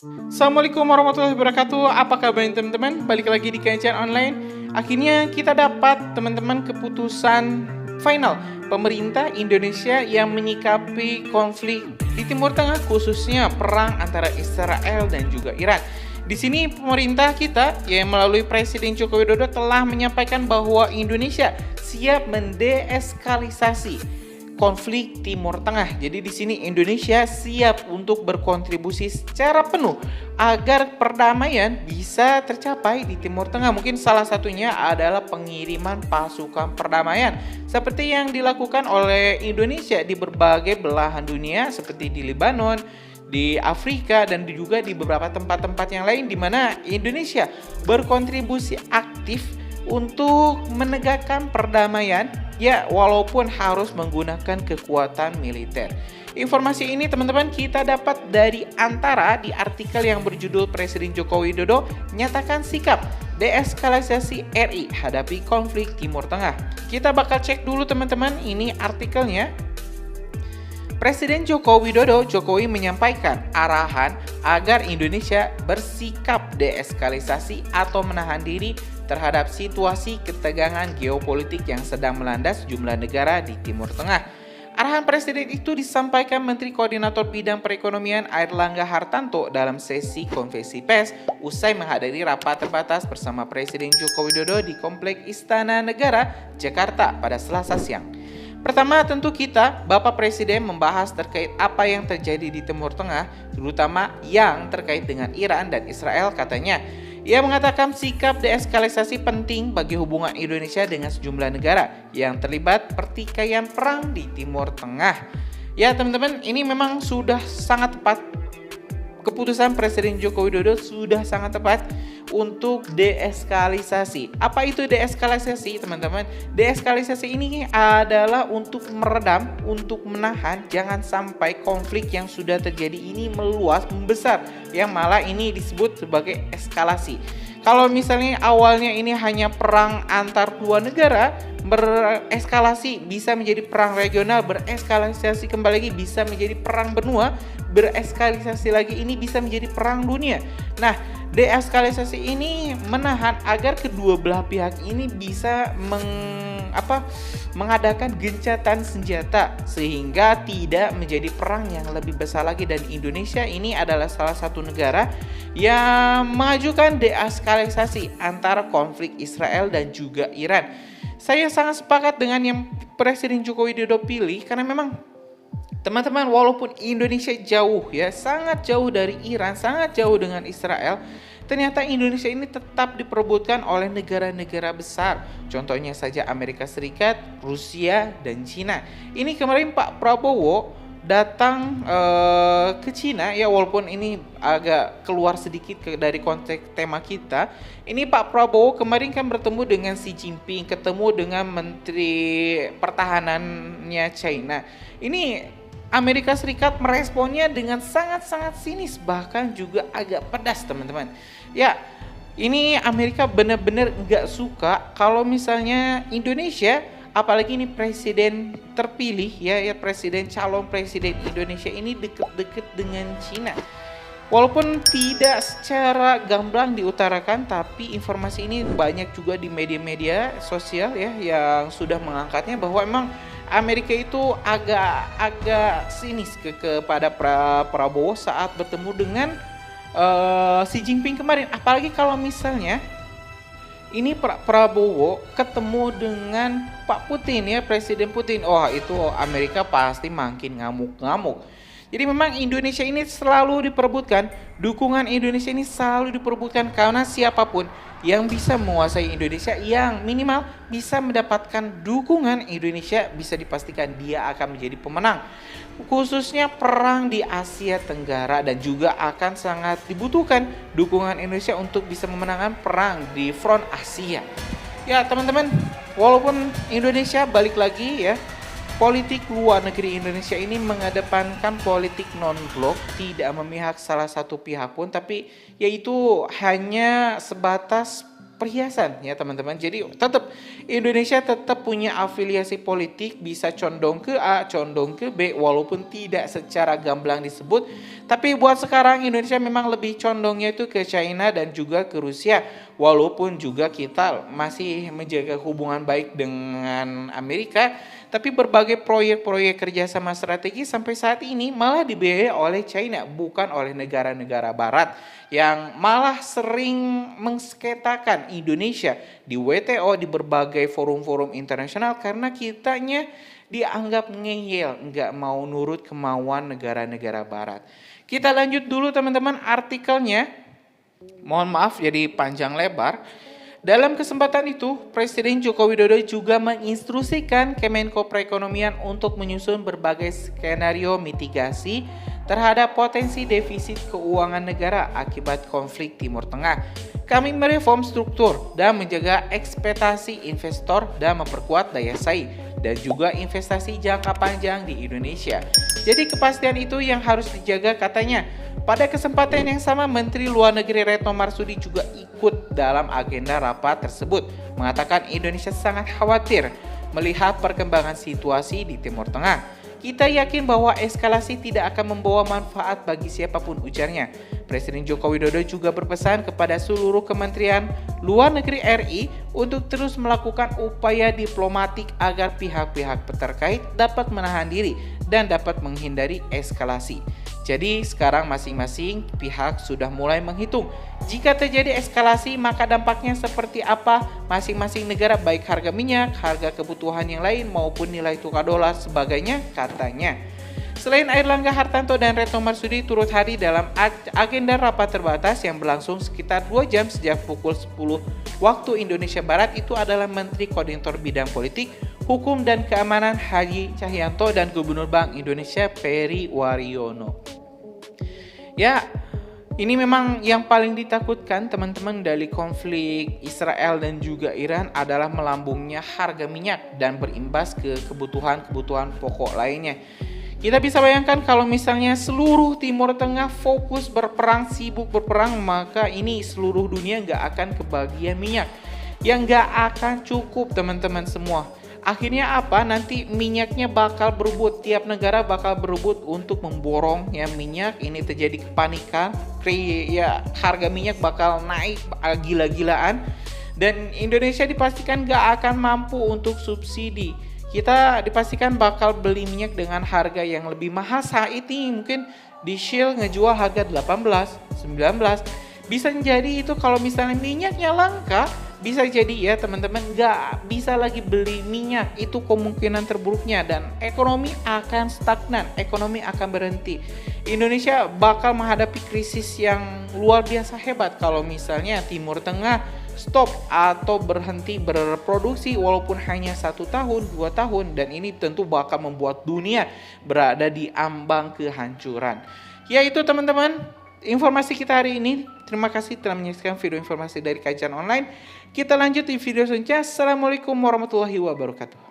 Assalamualaikum warahmatullahi wabarakatuh. Apa kabar teman-teman? Balik lagi di Kajian Online. Akhirnya kita dapat teman-teman keputusan final pemerintah Indonesia yang menyikapi konflik di Timur Tengah, khususnya perang antara Israel dan juga Iran. Di sini pemerintah kita yang melalui Presiden Joko Widodo telah menyampaikan bahwa Indonesia siap mendeeskalisasi konflik Timur Tengah. Jadi di sini Indonesia siap untuk berkontribusi secara penuh agar perdamaian bisa tercapai di Timur Tengah. Mungkin salah satunya adalah pengiriman pasukan perdamaian seperti yang dilakukan oleh Indonesia di berbagai belahan dunia seperti di Lebanon, di Afrika, dan juga di beberapa tempat-tempat yang lain di mana Indonesia berkontribusi aktif untuk menegakkan perdamaian, ya walaupun harus menggunakan kekuatan militer. Informasi ini teman-teman kita dapat dari Antara di artikel yang berjudul Presiden Joko Widodo nyatakan sikap deeskalasi RI hadapi konflik Timur Tengah. Kita bakal cek dulu teman-teman ini artikelnya. Presiden Joko Widodo Jokowi menyampaikan arahan agar Indonesia bersikap deeskalasi atau menahan diri terhadap situasi ketegangan geopolitik yang sedang melanda sejumlah negara di Timur Tengah. Arahan Presiden itu disampaikan Menteri Koordinator Bidang Perekonomian Airlangga Hartarto dalam sesi konferensi pers usai menghadiri rapat terbatas bersama Presiden Joko Widodo di Kompleks Istana Negara, Jakarta pada Selasa siang. Pertama tentu kita, Bapak Presiden membahas terkait apa yang terjadi di Timur Tengah, terutama yang terkait dengan Iran dan Israel katanya. Ia mengatakan sikap deeskalasi penting bagi hubungan Indonesia dengan sejumlah negara yang terlibat pertikaian perang di Timur Tengah. Ya teman-teman, ini memang sudah sangat tepat. Keputusan Presiden Joko Widodo sudah sangat tepat untuk deeskalasi. Apa itu deeskalasi teman-teman? Deeskalasi ini adalah untuk meredam, untuk menahan jangan sampai konflik yang sudah terjadi ini meluas, membesar, yang malah ini disebut sebagai eskalasi. Kalau misalnya awalnya ini hanya perang antar dua negara, bereskalasi bisa menjadi perang regional, bereskalasi kembali lagi bisa menjadi perang benua, bereskalasi lagi ini bisa menjadi perang dunia. Nah, deeskalasi ini menahan agar kedua belah pihak ini bisa mengadakan gencatan senjata sehingga tidak menjadi perang yang lebih besar lagi, dan Indonesia ini adalah salah satu negara yang mengajukan deeskalasi antara konflik Israel dan juga Iran. Saya sangat sepakat dengan yang Presiden Joko Widodo pilih karena memang teman-teman walaupun Indonesia jauh ya, sangat jauh dari Iran, sangat jauh dengan Israel, ternyata Indonesia ini tetap diperebutkan oleh negara-negara besar. Contohnya saja Amerika Serikat, Rusia, dan Cina. Ini kemarin Pak Prabowo datang ke Cina ya, walaupun ini agak keluar sedikit dari konteks tema kita. Ini Pak Prabowo kemarin kan bertemu dengan Xi Jinping, ketemu dengan Menteri Pertahanannya China. Ini Amerika Serikat meresponnya dengan sangat-sangat sinis, bahkan juga agak pedas teman-teman. Ya, ini Amerika benar-benar nggak suka kalau misalnya Indonesia, apalagi ini presiden terpilih ya presiden, calon presiden Indonesia ini deket-deket dengan Cina. Walaupun tidak secara gamblang diutarakan, tapi informasi ini banyak juga di media-media sosial ya yang sudah mengangkatnya bahwa emang Amerika itu agak sinis kepada Prabowo saat bertemu dengan Xi Jinping kemarin. Apalagi kalau misalnya ini Prabowo ketemu dengan Pak Putin ya, Presiden Putin. Wah, itu Amerika pasti makin ngamuk-ngamuk. Jadi memang Indonesia ini selalu diperebutkan, dukungan Indonesia ini selalu diperebutkan karena siapapun yang bisa menguasai Indonesia, yang minimal bisa mendapatkan dukungan Indonesia, bisa dipastikan dia akan menjadi pemenang. Khususnya perang di Asia Tenggara, dan juga akan sangat dibutuhkan dukungan Indonesia untuk bisa memenangkan perang di front Asia. Ya teman-teman, walaupun Indonesia balik lagi ya, politik luar negeri Indonesia ini mengedepankan politik non-blok, tidak memihak salah satu pihak pun, tapi yaitu hanya sebatas perhiasan ya teman-teman. Jadi tetap Indonesia tetap punya afiliasi politik, bisa condong ke A, condong ke B walaupun tidak secara gamblang disebut. Tapi buat sekarang Indonesia memang lebih condongnya itu ke China dan juga ke Rusia. Walaupun juga kita masih menjaga hubungan baik dengan Amerika, tapi berbagai proyek-proyek kerjasama strategi sampai saat ini malah dibiayai oleh China, bukan oleh negara-negara barat yang malah sering mengsketakan Indonesia di WTO, di berbagai forum-forum internasional karena kitanya dianggap ngeyel, nggak mau nurut kemauan negara-negara barat. Kita lanjut dulu teman-teman artikelnya. Mohon maaf jadi panjang lebar. Dalam kesempatan itu, Presiden Joko Widodo juga menginstruksikan Kemenko Perekonomian untuk menyusun berbagai skenario mitigasi terhadap potensi defisit keuangan negara akibat konflik Timur Tengah. Kami mereform struktur dan menjaga ekspektasi investor dan memperkuat daya saing dan juga investasi jangka panjang di Indonesia. Jadi kepastian itu yang harus dijaga katanya. Pada kesempatan yang sama, Menteri Luar Negeri Retno Marsudi juga ikut dalam agenda rapat tersebut, mengatakan Indonesia sangat khawatir melihat perkembangan situasi di Timur Tengah. Kita yakin bahwa eskalasi tidak akan membawa manfaat bagi siapapun, ujarnya. Presiden Joko Widodo juga berpesan kepada seluruh Kementerian Luar Negeri RI untuk terus melakukan upaya diplomatik agar pihak-pihak terkait dapat menahan diri dan dapat menghindari eskalasi. Jadi sekarang masing-masing pihak sudah mulai menghitung jika terjadi eskalasi maka dampaknya seperti apa masing-masing negara, baik harga minyak, harga kebutuhan yang lain maupun nilai tukar dolar sebagainya, katanya. Selain Airlangga Hartarto dan Retno Marsudi turut hadir dalam agenda rapat terbatas yang berlangsung sekitar 2 jam sejak pukul 10 waktu Indonesia Barat, itu adalah Menteri Koordinator Bidang Politik, Hukum dan Keamanan Hadi Cahyanto dan Gubernur Bank Indonesia Peri Warjiono. Ya, ini memang yang paling ditakutkan teman-teman dari konflik Israel dan juga Iran adalah melambungnya harga minyak dan berimbas ke kebutuhan-kebutuhan pokok lainnya. Kita bisa bayangkan kalau misalnya seluruh Timur Tengah fokus berperang, sibuk berperang, maka ini seluruh dunia nggak akan kebagian minyak. Yang nggak akan cukup teman-teman semua. Akhirnya apa? Nanti minyaknya bakal berebut, tiap negara bakal berebut untuk memborong ya minyak. Ini terjadi kepanikan, ya harga minyak bakal naik gila-gilaan. Dan Indonesia dipastikan gak akan mampu untuk subsidi. Kita dipastikan bakal beli minyak dengan harga yang lebih mahal saat ini. Mungkin di Shell ngejual harga 18, 19. Bisa jadi itu kalau misalnya minyaknya langka, bisa jadi ya teman-teman nggak bisa lagi beli minyak, itu kemungkinan terburuknya dan ekonomi akan stagnan, ekonomi akan berhenti. Indonesia bakal menghadapi krisis yang luar biasa hebat kalau misalnya Timur Tengah stop atau berhenti berproduksi walaupun hanya 1 tahun, 2 tahun, dan ini tentu bakal membuat dunia berada di ambang kehancuran. Ya itu teman-teman, informasi kita hari ini. Terima kasih telah menyaksikan video informasi dari Kajian Online. Kita lanjut di video selanjutnya. Assalamualaikum warahmatullahi wabarakatuh.